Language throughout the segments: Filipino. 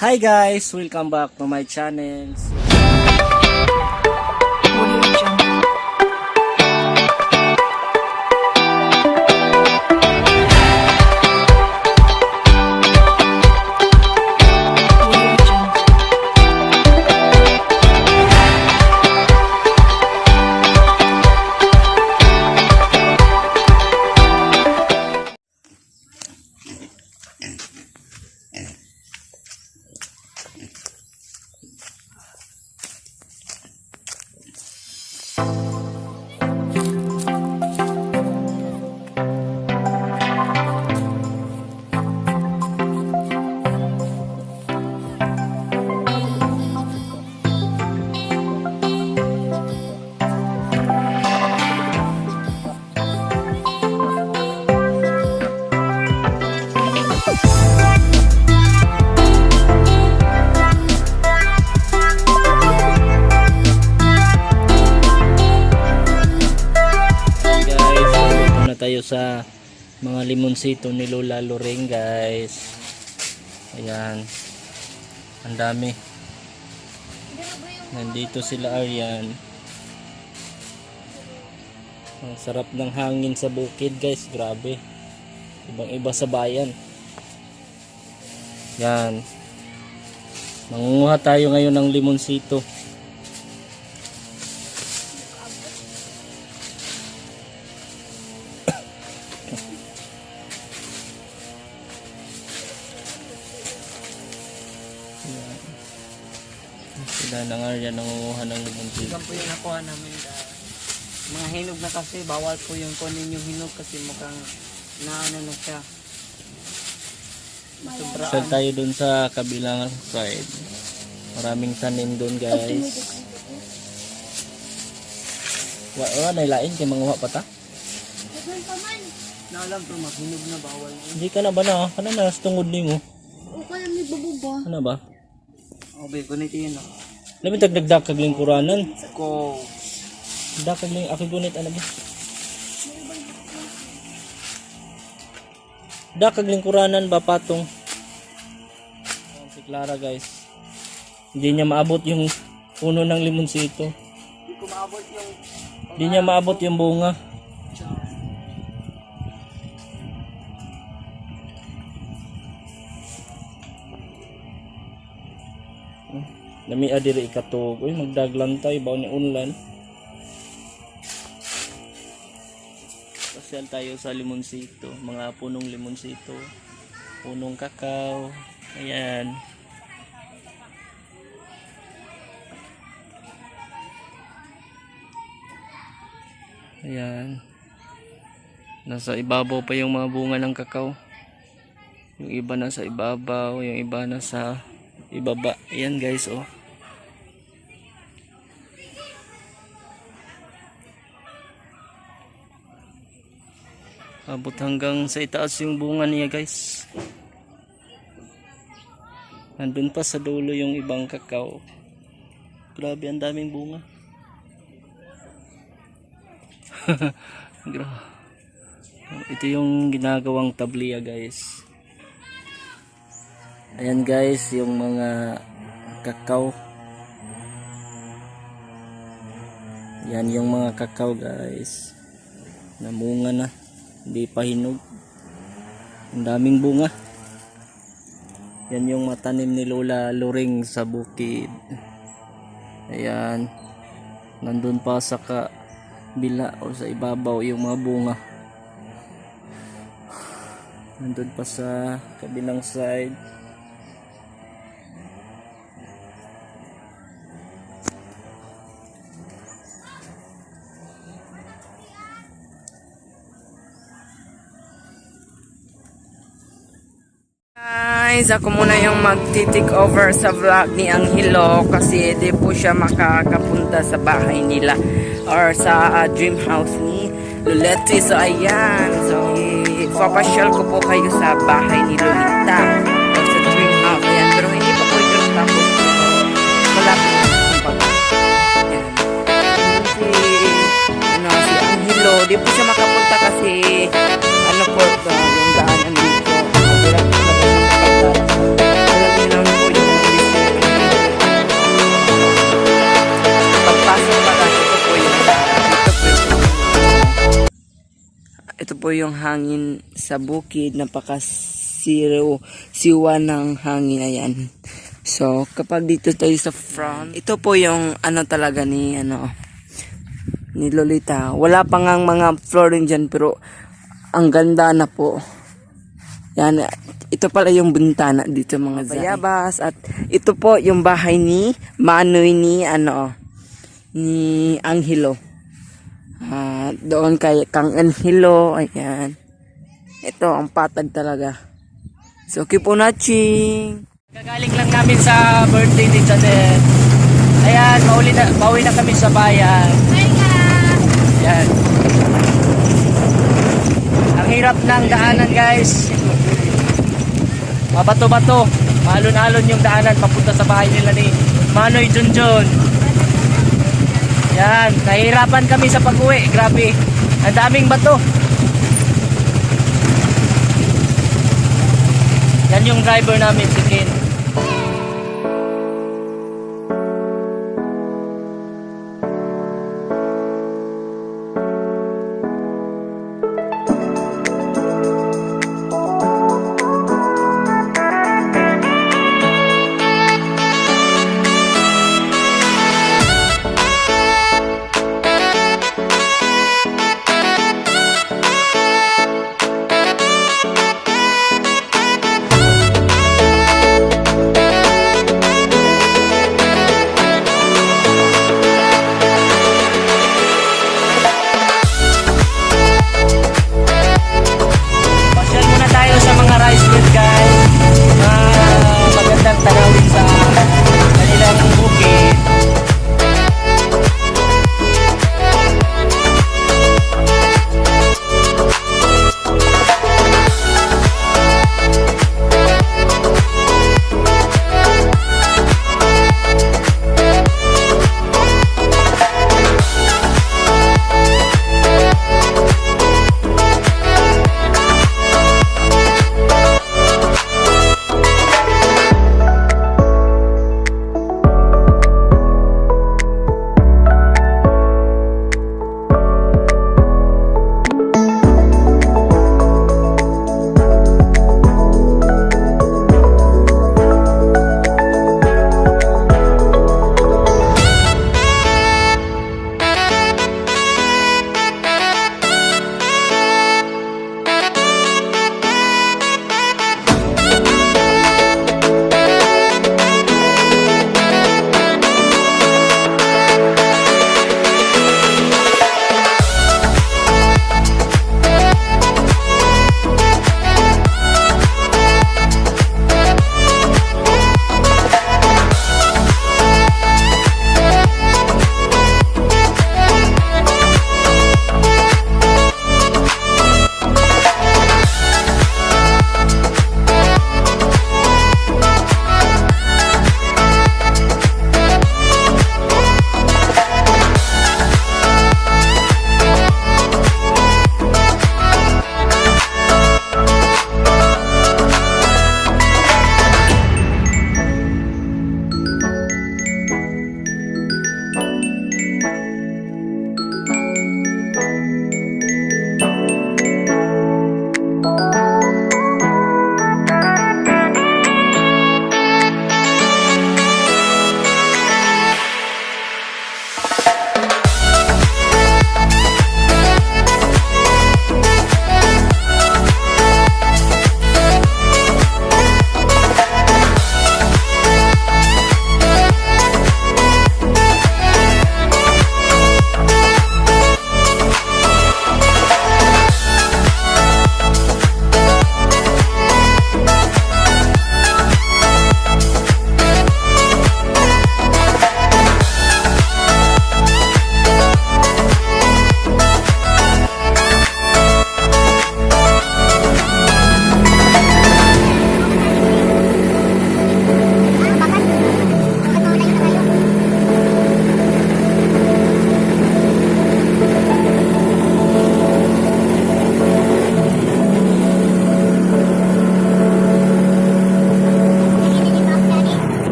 Hi guys! Welcome back to my channel. Tayo sa mga limonsito ni Lola Loreng, guys. Ayan, ang dami. Nandito sila Aryan. Ang sarap ng hangin sa bukid, guys. Grabe, ibang iba sa bayan. Yan, mangunguha tayo ngayon ng limonsito. Sila ng Arya nangunguha ng limonsito. Ikan po yung nakuha namin. Mga hinog na kasi, bawal po yung kunin yung hinog kasi mukhang naano na siya. Sobraan. Saan tayo dun sa kabilang side. Maraming tanim dun, guys. Wala nailain kay manguha pa ta? Naalam po, hinog na bawal. Hindi ka na ba na? Kana na sa tungod ni mo? O kaya may babuba. Ano ba? Okay, kunit yun. Labi tagdagdag kag lingkuranan. Ko. Dakag ling ako gunit ano ba? Dakag lingkuranan ba patong? Ayan, si Clara, guys. Hindi niya maabot yung puno ng limonsito. Hindi ko maabot yung... Hindi niya maabot yung bunga. Nami adiri ikatog. Uy, magdaglan tayo baon ni unlan. Pasyal tayo sa limonsito, mga punong limonsito, punong kakao. Ayan. Ayan. Nasa ibabaw pa yung mga bunga ng kakao. Yung iba nasa ibabaw, yung iba nasa ibaba. Ayan, guys, oh. Abot hanggang sa itaas yung bunga niya, guys. Nandun pa sa dulo yung ibang kakao. Grabe, ang daming bunga. Grabe. Ito yung ginagawang tabliya, guys. Ayan, guys, yung mga kakao. Yan yung mga kakao, guys. Namunga na. Hindi pa hinog. Ang daming bunga. Yan yung matanim ni Lola Loreng sa bukid. Ayan. Nandun pa sa kabila o sa ibabaw yung mga bunga. Nandun pa sa kabilang side. Guys, ako muna yung magti-take over sa vlog ni Angelo kasi di po siya makakapunta sa bahay nila or sa dream house ni Lulete. So ayan, so ipapasyal ko po kayo sa bahay ni Lolita or sa dream house. Ayan, pero hindi pa po ito tapos. Malapit na kumbaga. Ayan. Si Angelo, di po siya makapunta kasi ano po yung daanan dito. Alam niyo lang po yung po yung hangin sa bukid. Siwa ng hangin. Ayan. So, kapag dito tayo sa front, ito po yung ano talaga ni Lolita. Wala pa ngang mga flooring dyan, pero ang ganda na po. Yan, ito pala yung bintana dito mga bayabas. At ito po yung bahay ni Manoy ni Angelo. Doon kay Kang Angelo. Ayan. Ito ang patag talaga. So keep on watching. Gagaling lang namin sa birthday ni Janet. Ayan, pauwi na kami sa bayan. Yan. Ang hirap ng daanan, guys. Mabato-bato. Maalon-alon yung daanan papunta sa bahay nila ni Manoy Junjun. Yan, nahihirapan kami sa pag-uwi. Grabe. Ang daming bato. Yan yung driver namin, si Ken.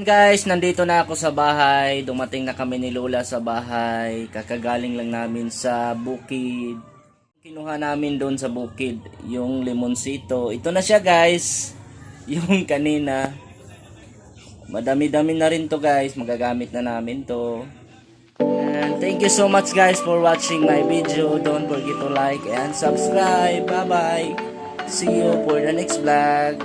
Guys, nandito na ako sa bahay. Dumating na kami ni Lola sa bahay. Kakagaling lang namin sa bukid. Kinuha namin doon sa bukid yung limonsito. Ito na siya guys. Yung kanina. Madami-dami na rin to guys. Magagamit na namin to. And thank you so much guys for watching my video. Don't forget to like and subscribe. Bye bye. See you for the next vlog.